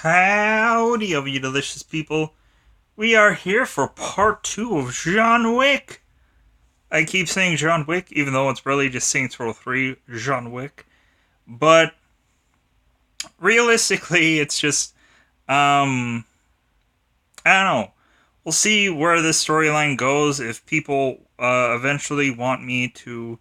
Howdy of you delicious people. We are here for part 2 of John Wick. I keep saying John Wick, even though it's really just Saints Row 3 John Wick. But realistically, it's just, I don't know. We'll see where this storyline goes. If people eventually want me to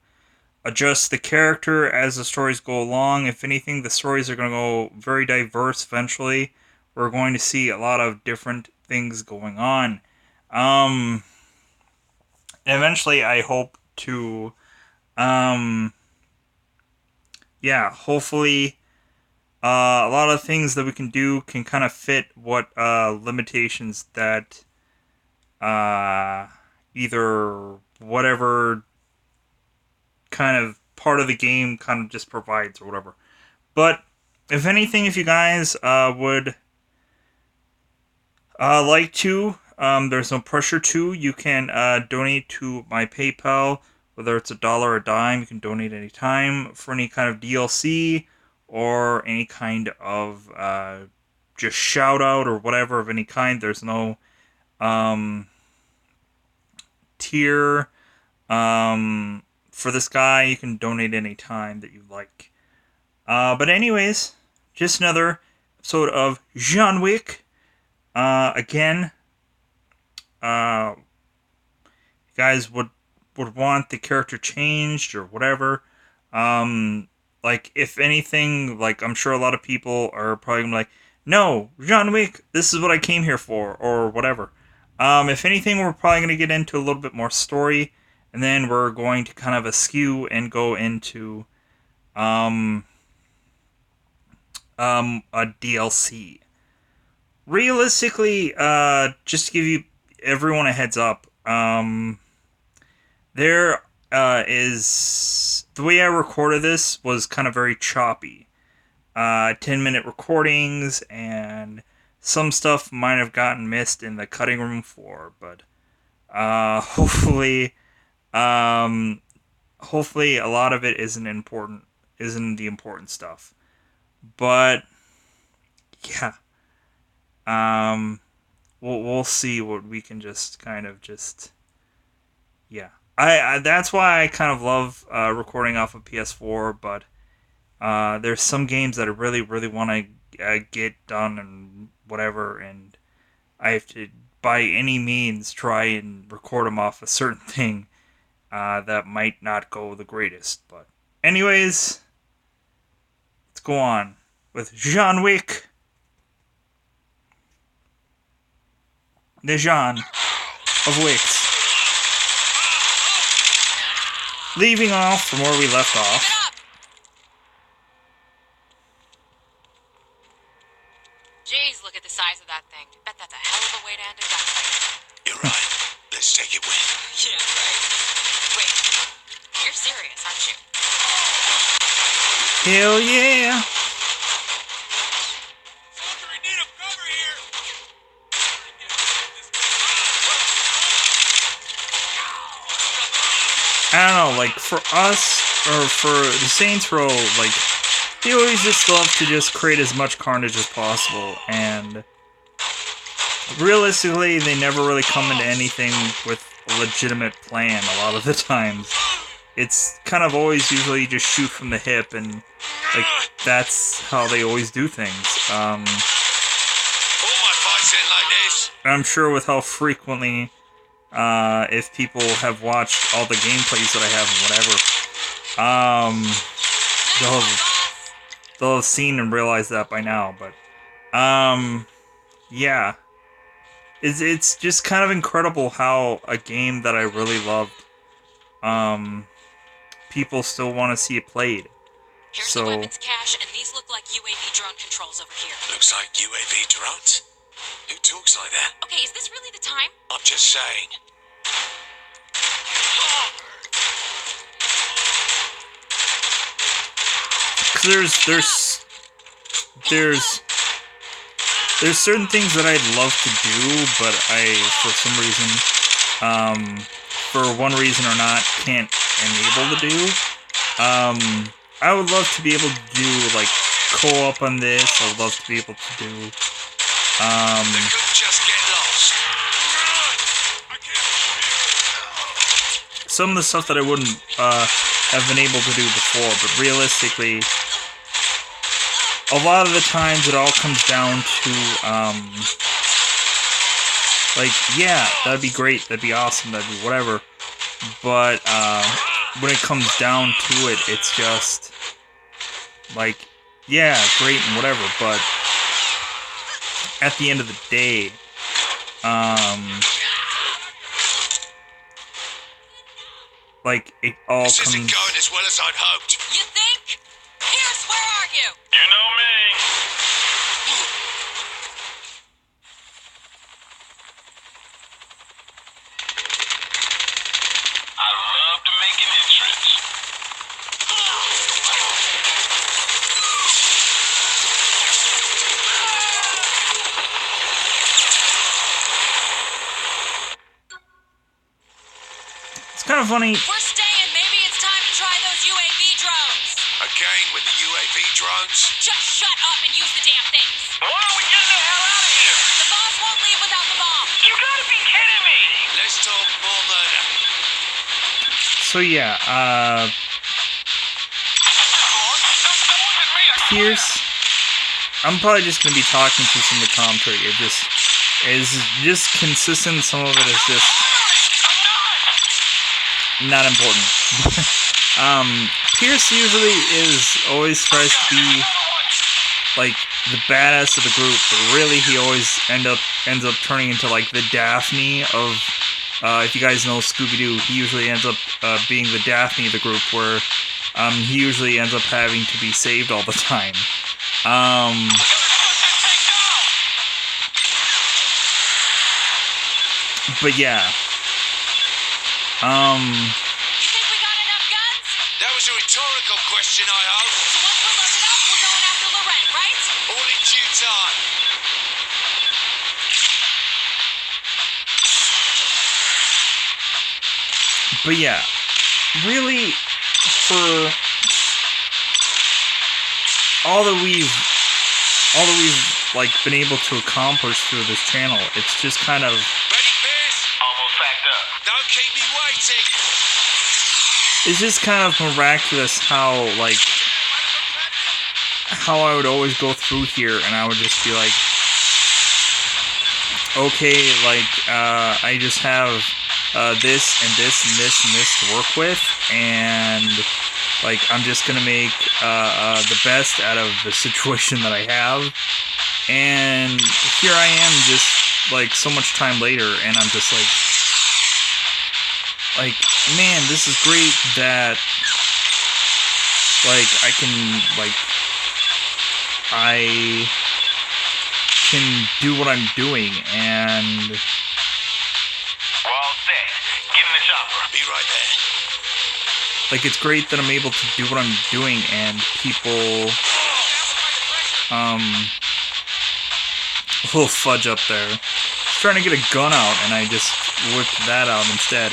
adjust the character as the stories go along. If anything, the stories are going to go very diverse eventually. We're going to see a lot of different things going on. Eventually, I hope to, hopefully, a lot of things that we can do can kind of fit what limitations that either whatever kind of part of the game kind of just provides or whatever. But if anything, if you guys would like to, there's no pressure to, you can donate to my PayPal, whether it's $1 or a dime. You can donate anytime for any kind of DLC or any kind of just shout out or whatever of any kind. There's no tier. For this guy, you can donate any time that you like. But anyways, just another episode of John Wick. Again, you guys would want the character changed or whatever. Like, if anything, like, I'm sure a lot of people are probably gonna be like, no, John Wick, this is what I came here for, or whatever. If anything, we're probably gonna get into a little bit more story, and then we're going to kind of askew and go into a DLC. Realistically, just to give you everyone a heads up, there is the way I recorded this was kind of very choppy. 10-minute recordings, and some stuff might have gotten missed in the cutting room floor, but hopefully a lot of it isn't the important stuff. But yeah, we'll see what we can just kind of just, yeah. I that's why I kind of love recording off of PS4, but there's some games that I really want to get done and whatever, and I have to by any means try and record them off a certain thing that might not go the greatest. But anyways, let's go on with John Wick. The Jean of Wicks. Leaving off from where we left off. Jeez, look at the size of that thing. Bet that's a hell of a way to end a gunfight. You're right. Let's take it with. Yeah, right. Wait, you're serious, aren't you? Hell yeah! Soldier in need of cover here. I don't know, like, for us, or for the Saints Row, like, they always just love to just create as much carnage as possible, and realistically, they never really come into anything with a legitimate plan a lot of the times. It's kind of always usually just shoot from the hip, and, like, that's how they always do things. All my fights end like this. I'm sure with how frequently, if people have watched all the gameplays that I have and whatever, they'll have seen and realized that by now. But yeah, it's just kind of incredible how a game that I really loved, people still want to see it played. Here's the weapons cache, and these look like UAV drone controls over here. Looks like UAV drones. Who talks like that? Okay, is this really the time? I'm just saying. There's certain things that I'd love to do, but I, for some reason, for one reason or not, can't enable to do. I would love to be able to do, like, co-op on this. I would love to be able to do. They could just get lost. Some of the stuff that I wouldn't have been able to do before, but realistically, a lot of the times it all comes down to, like, yeah, that'd be great, that'd be awesome, that'd be whatever, but when it comes down to it, it's just, like, yeah, great and whatever, but at the end of the day, like, it all This comes... isn't going as well as I'd hoped. You think? Pierce, where are you? You know me. I love to make an entrance. It's kind of funny. We're staying. Maybe it's time to try those UAV drones. Again with the UAV drones? Just shut up and use the damn things. Why are we getting the hell out of here? The boss won't leave without the bomb. You gotta be kidding me! Let's talk more murder. So yeah, Pierce, I'm probably just gonna be talking to some of the commentary. It just is just consistent. Some of it is just not important. Pierce usually always tries to be like the badass of the group, but really he always ends up turning into like the Daphne of. If you guys know Scooby-Doo, he usually ends up being the Daphne of the group, where he usually ends up having to be saved all the time. But yeah. You think we got enough guns? That was a rhetorical question, I hope. So once we're loaded up, we're going after Lorette, right? All in due time. But yeah, really, for all that we've like been able to accomplish through this channel, it's just kind of. Ready, Pierce? Almost packed up. Don't keep me waiting. It's just kind of miraculous how I would always go through here and I would just be like, okay, like I just have. This and this and this and this to work with, and like I'm just gonna make the best out of the situation that I have, and here I am just like so much time later, and I'm just like man, this is great that like I can do what I'm doing, and Be right there. like it's great that I'm able to do what I'm doing, and people little fudge up there. Just trying to get a gun out and I just whipped that out instead.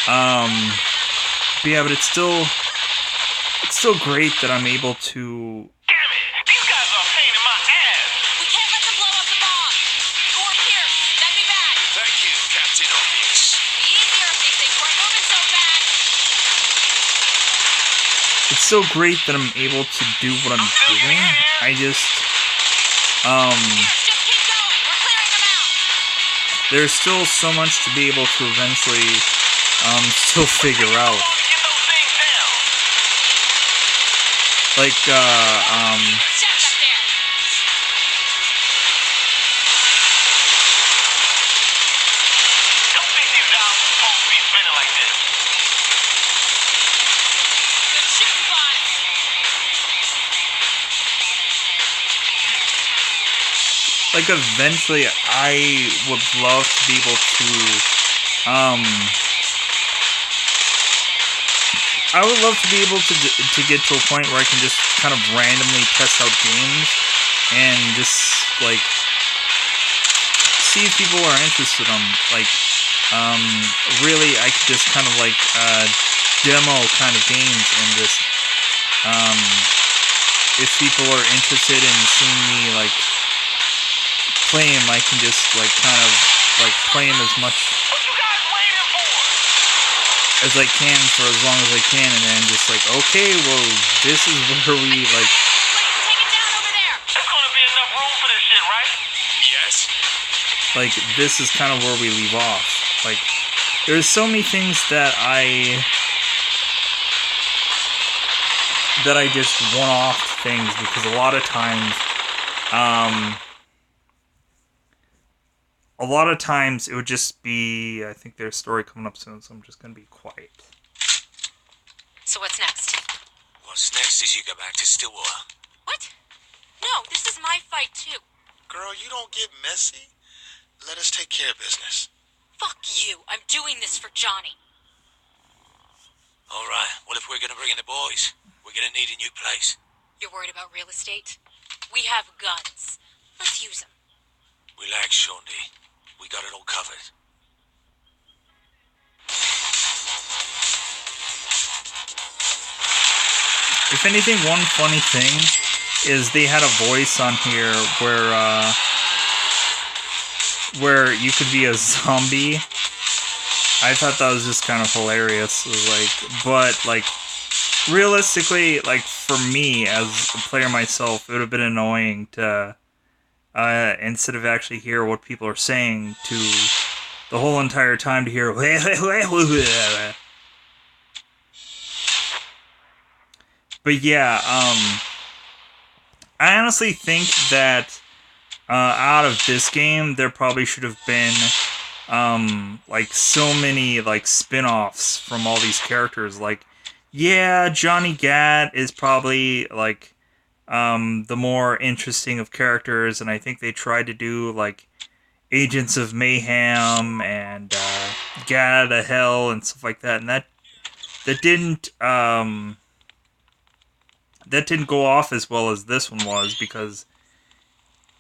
But yeah, but it's still great that I'm able to. Damn it! These guys are a pain in my ass! We can't let them blow up the bomb. Or Pierce, that'd be bad. Thank you, Captain Obvious. Be easier if these things weren't moving so fast. It's still great that I'm able to do what I'm doing. I just Pierce, just keep going. We're clearing them out. there's still so much to be able to eventually still figure out. Get those things down! Like Stand up there. Don't think these guys are supposed to be spinning like this. Good shooting, boss. like eventually I would love to be able to I would love to be able to get to a point where I can just kind of randomly test out games and just like see if people are interested in them. Like really I could just kind of like demo kind of games and just if people are interested in seeing me like play him, I can just like kind of like play him as much What you guys waiting for? as I can for as long as I can, and then just like, okay, well, this is where we like. Take it down over there. There's gonna be enough room for this shit, right? Yes. Like, this is kind of where we leave off. Like, there's so many things that I just one-off things, because a lot of times it would just be, I think there's a story coming up soon, so I'm just gonna be quiet. So what's next? What's next is you go back to Stillwater. What? No, this is my fight too. Girl, you don't get messy. Let us take care of business. Fuck you. I'm doing this for Johnny. All right. Well, if we're gonna bring in the boys, we're gonna need a new place. You're worried about real estate? We have guns. Let's use them. Relax, Shaundi. We got it all covered. If anything, one funny thing is they had a voice on here where you could be a zombie. I thought that was just kind of hilarious. It was like, but like, realistically, like for me as a player myself, it would have been annoying to instead of actually hear what people are saying, to the whole entire time to hear. But yeah, I honestly think that out of this game, there probably should have been like so many like spin-offs from all these characters. Like, yeah, Johnny Gat is probably like the more interesting of characters, and I think they tried to do like Agents of Mayhem and Gat Out of Hell and stuff like that, and that didn't go off as well as this one was, because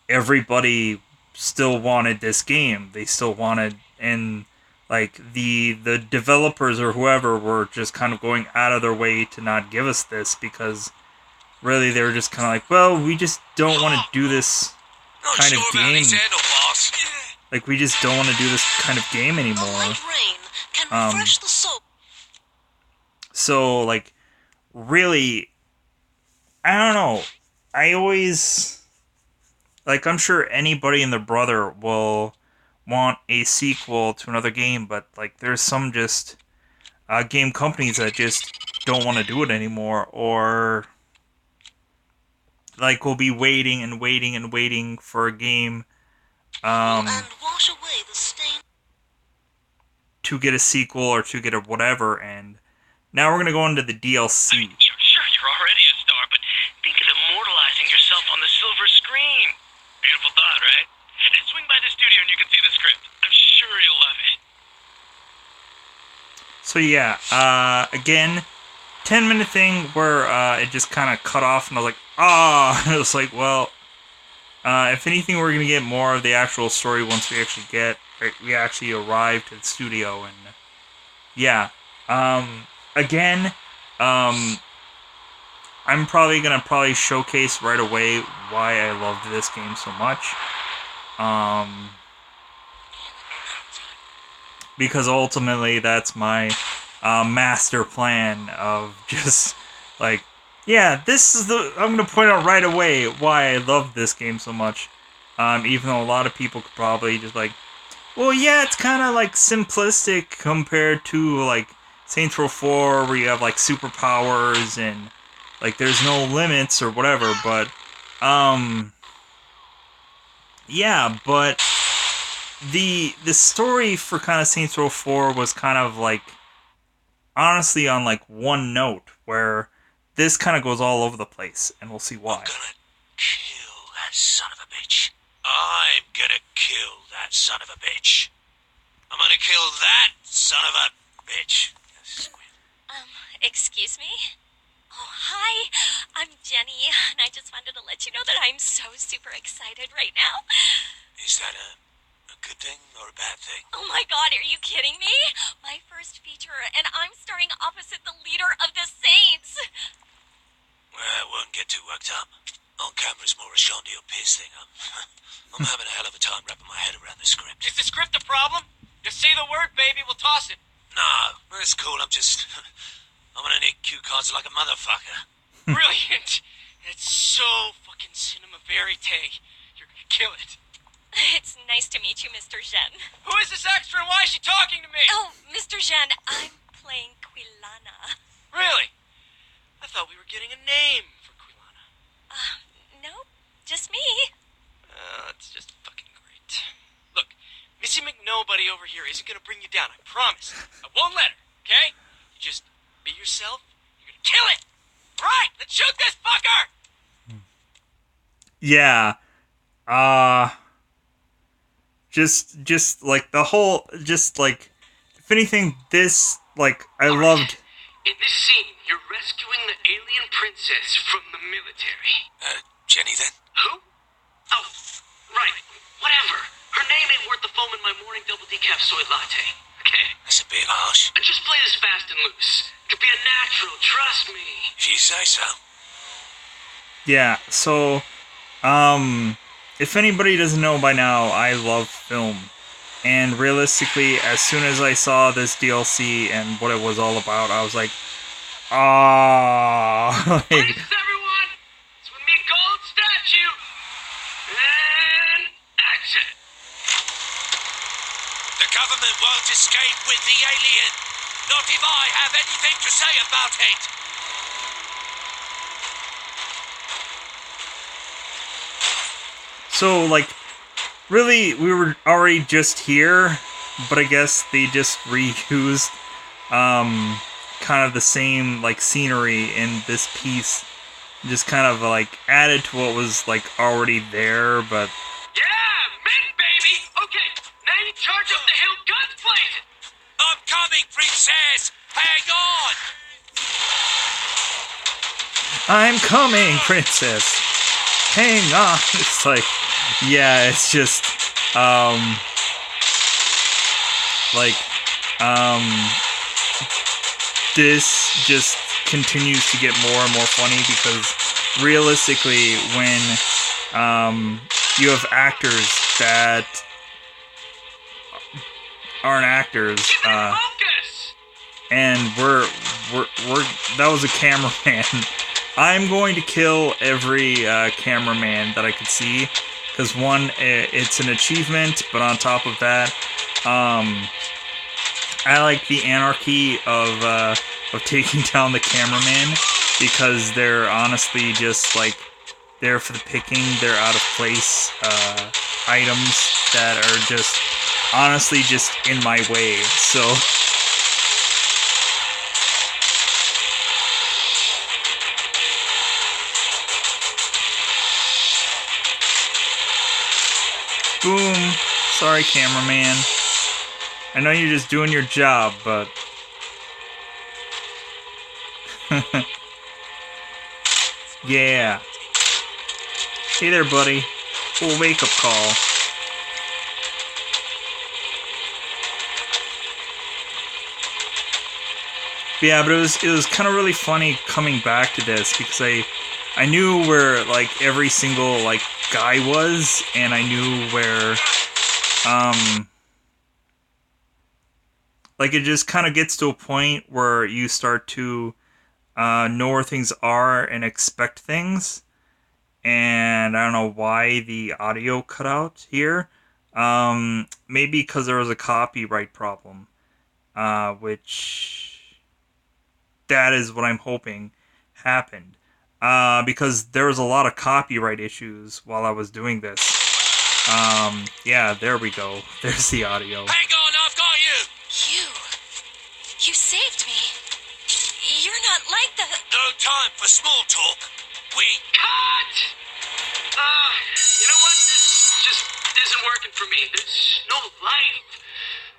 everybody still wanted this game. They still wanted, and like the developers or whoever were just kind of going out of their way to not give us this, because really they were just kind of like, well, we just don't want to do this Not kind sure of about game. these handlebars. Like, we just don't want to do this kind of game anymore. Rain can refresh the soul. So, like, really, I don't know. I always, like, I'm sure anybody and their brother will want a sequel to another game, but, like, there's some just game companies that just don't want to do it anymore, or, like, will be waiting and waiting and waiting for a game And wash away the stain. to get a sequel or to get a whatever, and now we're going to go into the DLC. Sure, you're already a star, but think of immortalizing yourself on the silver screen. Beautiful thought, right? Swing by the studio and you can see the script. I'm sure you'll love it. So yeah, again, 10-minute thing where it just kind of cut off, and I was like, and it was like, well, if anything, we're gonna get more of the actual story once we actually arrive to the studio, and yeah, again, I'm probably gonna showcase right away why I loved this game so much, because ultimately that's my master plan of just like, yeah, this is I'm gonna point out right away why I love this game so much, even though a lot of people could probably just like, well, yeah, it's kind of like simplistic compared to like Saints Row 4, where you have like superpowers and like there's no limits or whatever, but yeah, but the story for kind of Saints Row 4 was kind of like honestly on like one note, where this kind of goes all over the place, and we'll see why. I'm gonna kill that son of a bitch. I'm gonna kill that son of a bitch. I'm gonna kill that son of a bitch. Excuse me? Oh, hi. I'm Jenny, and I just wanted to let you know that I'm so super excited right now. Is that a good thing or a bad thing? Oh my god, are you kidding me? My first feature, and I'm starring opposite the leader of the Saints. I won't get too worked up. On camera's more a Chandelier Pierce thing. I'm having a hell of a time wrapping my head around the script. Is the script a problem? Just say the word, baby. We'll toss it. No, it's cool. I'm gonna need cue cards like a motherfucker. Brilliant. It's so fucking cinema verite. You're gonna kill it. It's nice to meet you, Mr. Zhen. Who is this extra and why is she talking to me? Oh, Mr. Zhen, I'm playing Quilana. Really? I thought we were getting a name for Quilana. No, just me. That's just fucking great. Look, Missy McNobody over here isn't gonna bring you down, I promise. I won't let her, okay? You just be yourself, you're gonna kill it! Right, let's shoot this fucker! Yeah. Just like the whole, just like, if anything, this, like, I loved. In this scene, you're rescuing the alien princess from the military. Jenny then? Who? Oh, right. Whatever. Her name ain't worth the foam in my morning double decaf soy latte. Okay? That's a bit harsh. Just play this fast and loose. Could be a natural, trust me. If you say so. Yeah, so, if anybody doesn't know by now, I love film. And realistically, as soon as I saw this DLC and what it was all about, I was like, like, Brace everyone! It's with me, gold statue! And action! The government won't escape with the alien. Not if I have anything to say about it. so, like, really, we were already just here, but I guess they just reused, kind of the same, like, scenery in this piece. Just kind of, like, added to what was, like, already there, but... Yeah, men, baby! Okay, now you charge up the hill, guns blazing! I'm coming, princess. Hang on. I'm coming, princess! Hang on! It's like, yeah, it's just, this just continues to get more and more funny because realistically, when, you have actors that aren't actors, Focus! and we're that was a cameraman. I'm going to kill every cameraman that I could see, because one, it's an achievement, but on top of that, I like the anarchy of taking down the cameraman, because they're honestly just like there for the picking. They're out of place items that are just honestly just in my way. So. Boom. Sorry, cameraman. I know you're just doing your job, but... yeah. Hey there, buddy. Little wake-up call. But yeah, but it was kind of really funny coming back to this, because I knew where, like, every single, like, guy was, and I knew where, like, it just kind of gets to a point where you start to know where things are and expect things, and I don't know why the audio cut out here. Maybe because there was a copyright problem, which that is what I'm hoping happened. Because there was a lot of copyright issues while I was doing this. Yeah, there we go. There's the audio. Hang on, I've got you. You saved me. You're not like the... No time for small talk. Cut! You know what? This just isn't working for me. There's no life.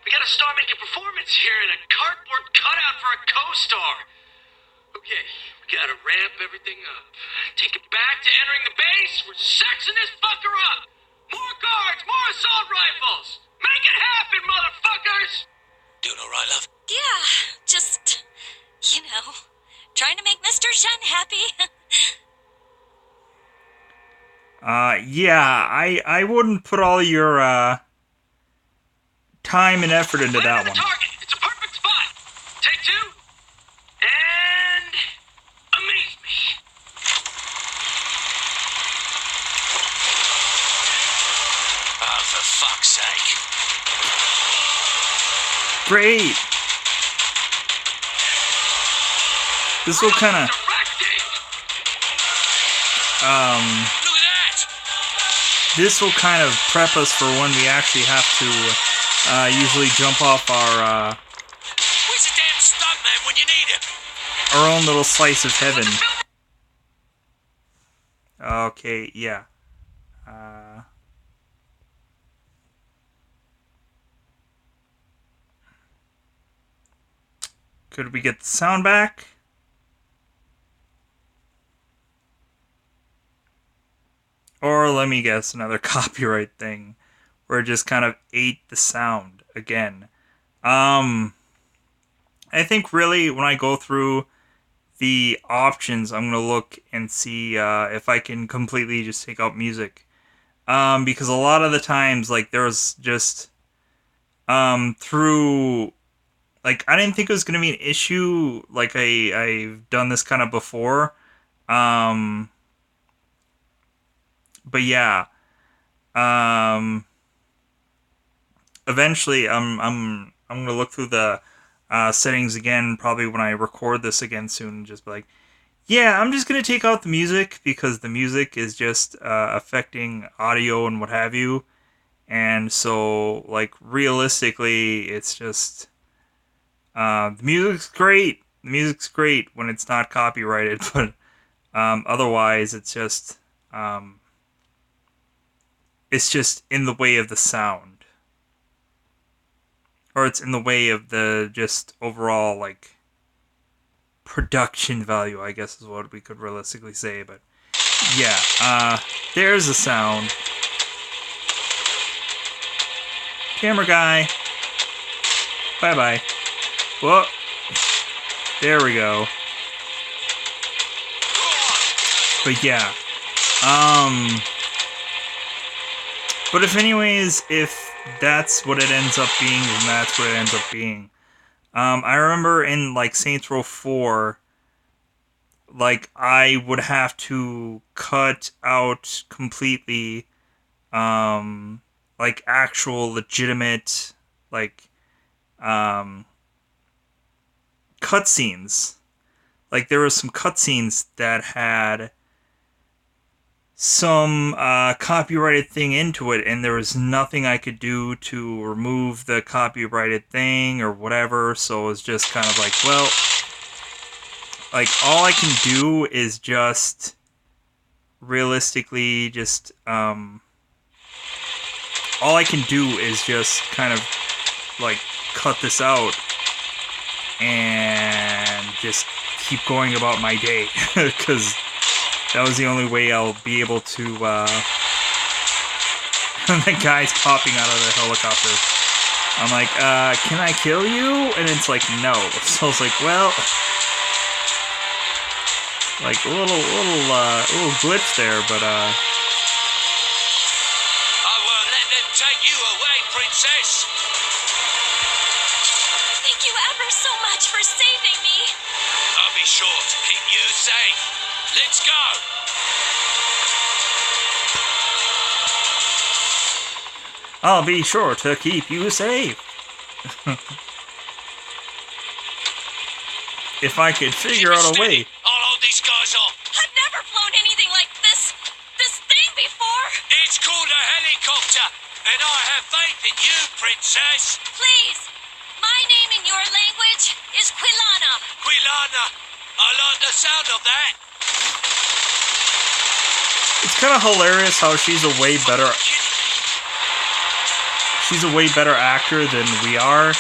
We gotta start making performance here in a cardboard cutout for a co-star. Okay, we gotta ramp everything up. Take it back to entering the base. We're sexing this fucker up. More guards, more assault rifles. Make it happen, motherfuckers! Doing all right, love? Yeah, just, trying to make Mr. Zhen happy. Yeah, I wouldn't put all your time and effort into Land that on the one. target. It's a perfect spot. Take two. And amaze me. Oh, for fuck's sake. Great. This will kind of Directing. Look at that! this will kind of prep us for when we actually have to usually jump off Where's the damn stuntman when you need him? our own little slice of heaven. Okay, yeah. Could we get the sound back? Or let me guess, another copyright thing where it just kind of ate the sound again. I think really when I go through the options, I'm gonna look and see if I can completely just take out music. Because a lot of the times, like there's just through like I didn't think it was gonna be an issue. Like I've done this kind of before. Um, but yeah. Eventually, I'm gonna look through the settings again, probably when I record this again soon, and just be like, yeah, I'm just gonna take out the music because the music is just affecting audio and what have you, and so like realistically, it's just the music's great. The music's great when it's not copyrighted, but otherwise, it's just in the way of the sound, or it's in the way of the just overall like production value, I guess is what we could realistically say. But yeah, there's the sound. Camera guy, bye bye. Whoa, there we go. But yeah, but if that's what it ends up being, then that's what it ends up being. I remember in like Saints Row 4, like I would have to cut out completely like actual legitimate like cutscenes. Like there was some cutscenes that had some copyrighted thing into it, and there was nothing I could do to remove the copyrighted thing or whatever. So it was just kind of like, well, like all I can do is just realistically just all I can do is just kind of like cut this out and just keep going about my day because that was the only way I'll be able to the guy's popping out of the helicopter. I'm like, can I kill you? And it's like, no. So I was like, well, like a little glitch there, but I won't let them take you away, princess. Thank you ever so much for saving me. I'll be sure to keep you safe. Let's go. I'll be sure to keep you safe. If I could figure out a way. I'll hold these guys off. I've never flown anything like this thing before. It's called a helicopter, and I have faith in you, princess. Please, my name in your language is Quilana. Quilana, I like the sound of that. It's kind of hilarious how she's a way better actor than we are,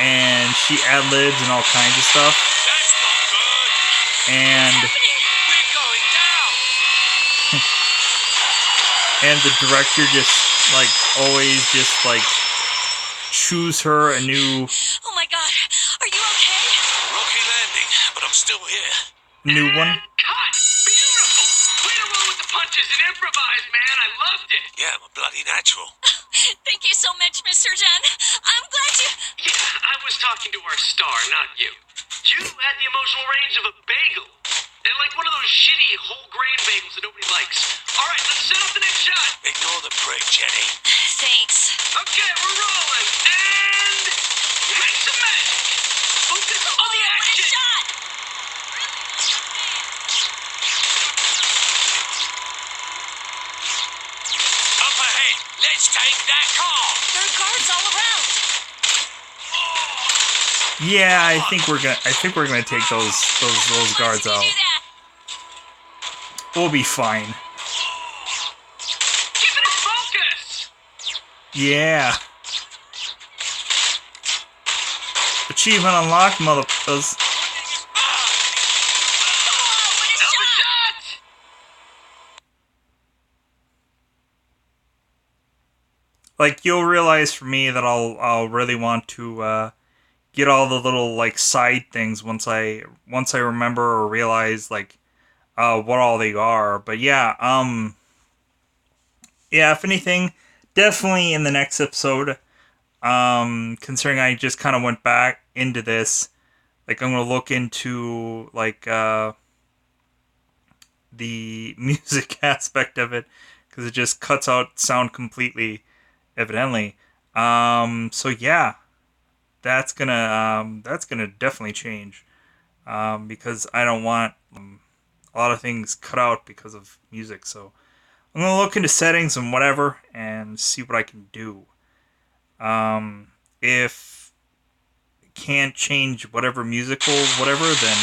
and she ad-libs and all kinds of stuff. That's not good. And We're going down. and the director just like always just like choose her a new Oh my god, are you okay? Rocky landing, but I'm still here. one. Cut! Beautiful! Way to roll with the punches and improvise, man! I loved it. Yeah, I'm a bloody natural. Thank you so much, Mr. Jen. I'm glad you... Yeah, I was talking to our star, not you. You had the emotional range of a bagel. And like one of those shitty whole grain bagels that nobody likes. All right, let's set up the next shot. Ignore the prick, Jenny. Thanks. Okay, we're rolling. And make some magic. Focus on the What a action. shot! Up ahead. Let's take that car. There are guards all around. Yeah, I think we're gonna take those guards Did out. you do that? We'll be fine. Keep it in focus. Yeah. Achievement unlocked, motherfuckers. Oh, what a That was a shot! shot. Like, you'll realize for me that I'll really want to get all the little like side things once I remember or realize like what all they are. But yeah, if anything, definitely in the next episode. Considering I just kind of went back into this, like I'm gonna look into like the music aspect of it because it just cuts out sound completely, evidently. So yeah, that's gonna definitely change. Because I don't want a lot of things cut out because of music. So I'm gonna look into settings and whatever and see what I can do. If can't change whatever musical whatever, then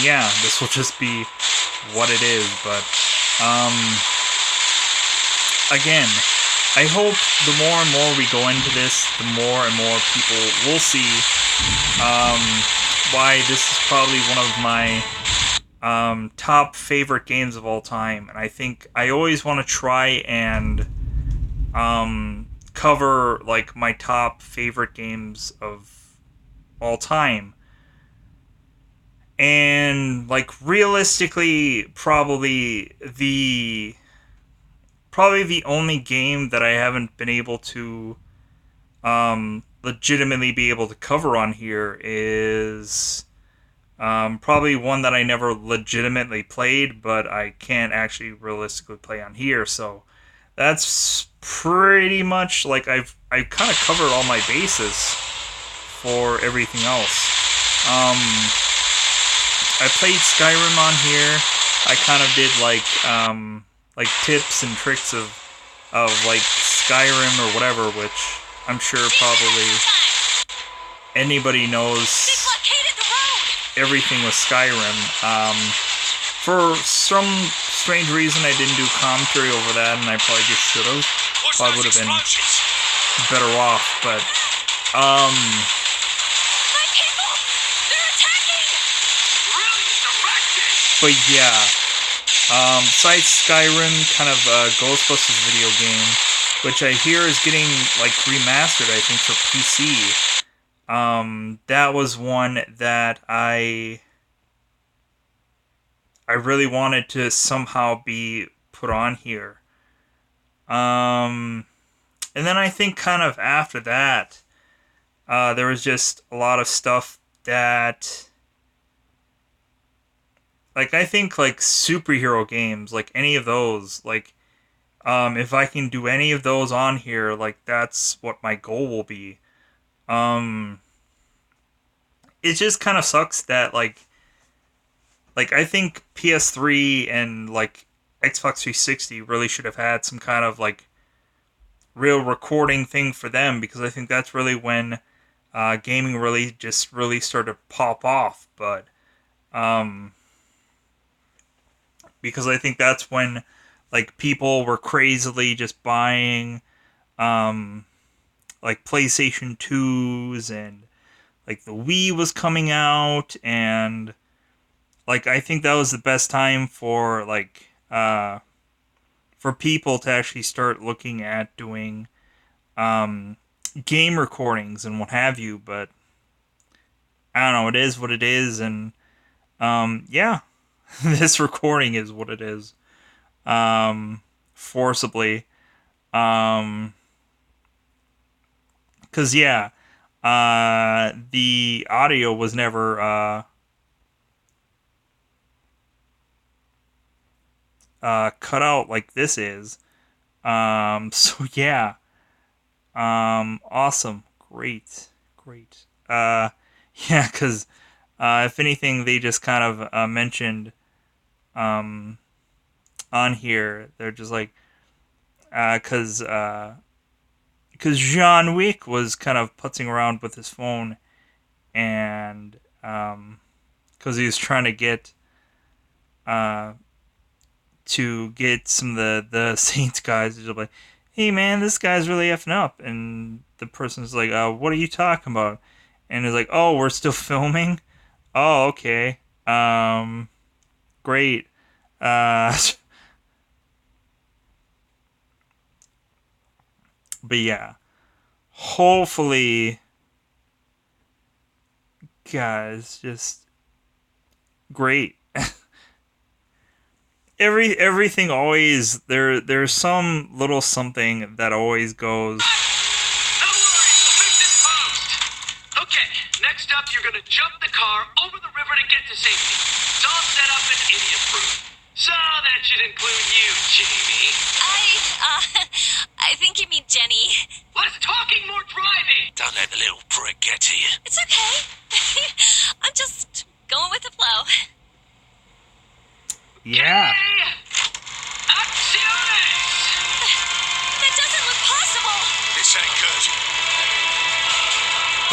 yeah, this will just be what it is. But again, I hope the more and more we go into this, the more and more people will see why this is probably one of my top favorite games of all time. And I think I always want to try and cover like my top favorite games of all time. And like realistically, probably the only game that I haven't been able to legitimately be able to cover on here is probably one that I never legitimately played, but I can't actually realistically play on here. So that's pretty much like I've kind of covered all my bases for everything else. I played Skyrim on here. I kind of did like tips and tricks of like Skyrim or whatever, which I'm sure probably anybody knows Blockaded the road! everything with Skyrim. For some strange reason, I didn't do commentary over that, and I probably just should have. What's Probably those would have been explosions? better off, but My people! They're attacking! Brilliant direction. but yeah. Besides Skyrim, kind of a Ghostbusters video game, which I hear is getting like remastered, I think, for PC. That was one that I really wanted to somehow be put on here. And then I think kind of after that, there was just a lot of stuff that, like, I think like superhero games, like any of those, like, if I can do any of those on here, like that's what my goal will be. It just kind of sucks that like I think PS3 and like Xbox 360 really should have had some kind of like real recording thing for them, because I think that's really when gaming really started to pop off. But because I think that's when like people were crazily just buying like PlayStation 2s, and like the Wii was coming out, and like I think that was the best time for like for people to actually start looking at doing game recordings and what have you. But I don't know, it is what it is, and yeah, this recording is what it is. forcibly. Cause yeah, the audio was never cut out like this is. So yeah, awesome, great. Yeah, cause if anything, they just kind of mentioned um on here. They're just like because John Wick was kind of putzing around with his phone and because he was trying uh, to get some of the Saints guys to like, hey man, this guy's really effing up, and the person's like, what are you talking about? And it's like, oh, we're still filming. Oh, okay. Great. Uh, but yeah, hopefully, guys, just great. Everything always there's some little something that always goes. No worries, we'll fix it post. Okay, next up, you're gonna jump the car over the river to get to safety. It's all set up and idiot-proof. So that should include you, Jamie. I think you mean Jenny. Less talking, more driving. Don't let the little prick get to you. It's okay. I'm just going with the flow. Yeah. Acciones! That doesn't look possible. This ain't good.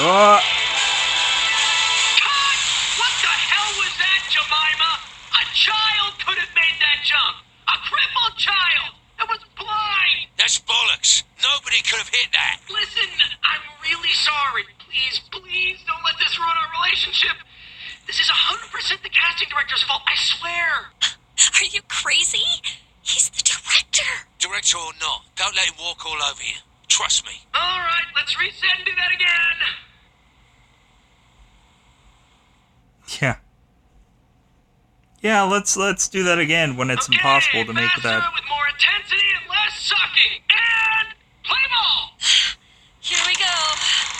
Oh, Cut! What the hell was that, Jemima? A child could have made that jump. A crippled child that was blind. That's bollocks. Nobody could have hit that. Listen, I'm really sorry. Please don't let this ruin our relationship. This is 100% the casting director's fault, I swear. Are you crazy? He's the director. Director or not, don't let him walk all over you. Trust me. All right, let's reset and do that again. yeah. Yeah, let's do that again when it's impossible to make faster, that. with more intensity and less sucking. And play ball. Here we go.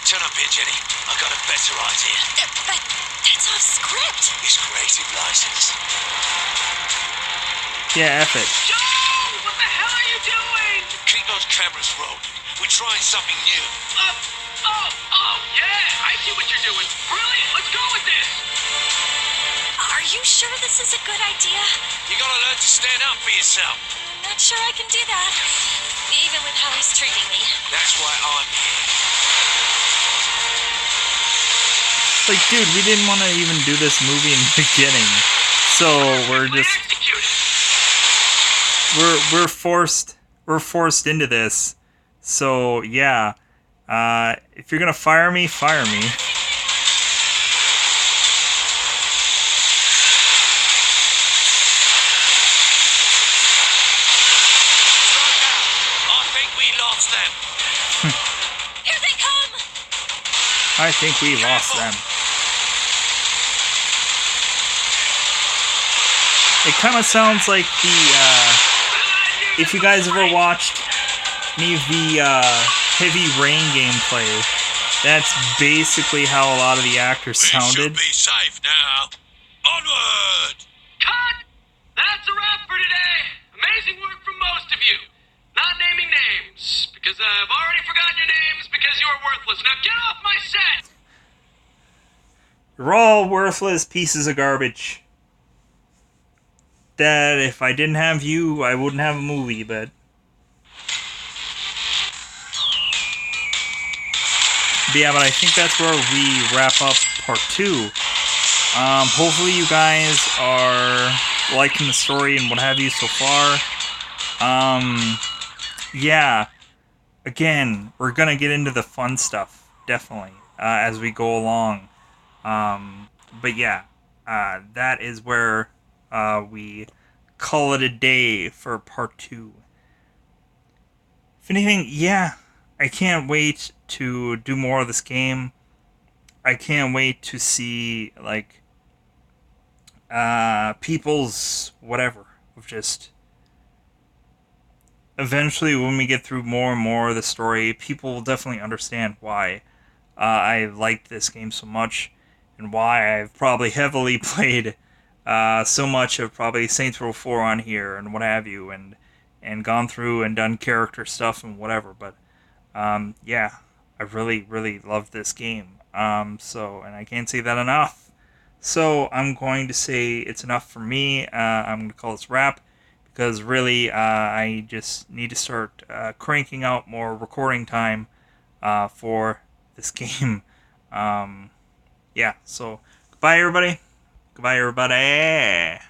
Turn up here, Jenny. I got a better idea. But that's off script. It's creative license. Yeah, F it. Joe, what the hell are you doing? Keep those cameras rolling. We're trying something new. Yeah, I see what you're doing. Brilliant, let's go with this. Are you sure this is a good idea? You gotta learn to stand up for yourself. I'm not sure I can do that. Even with how he's treating me. That's why I'm here. Like, dude, we didn't want to even do this movie in the beginning, so we're forced into this. So yeah, if you're gonna fire me, fire me. I think we lost them. Here they come! I think we lost them. It kind of sounds like if you guys ever watched any of the Heavy Rain gameplay, that's basically how a lot of the actors We should sounded. be safe now. Onward! Cut! That's a wrap for today. Amazing work from most of you. Not naming names, because I've already forgotten your names because you are worthless. Now get off my set! You're all worthless pieces of garbage. That if I didn't have you, I wouldn't have a movie, but... yeah, but I think that's where we wrap up part 2. Hopefully you guys are liking the story and what have you so far. Yeah. Again, we're gonna get into the fun stuff, definitely, as we go along. But yeah, that is where we call it a day for part 2. If anything, yeah, I can't wait to do more of this game. I can't wait to see, like, people's whatever of just eventually, when we get through more and more of the story, people will definitely understand why I liked this game so much, and why I've probably heavily played so much of probably Saints Row 4 on here and what have you, and gone through and done character stuff and whatever. But yeah, I really, really love this game. And I can't say that enough. So I'm going to say it's enough for me. I'm going to call this wrap because really I just need to start cranking out more recording time for this game. Yeah, so goodbye, everybody. Goodbye, everybody.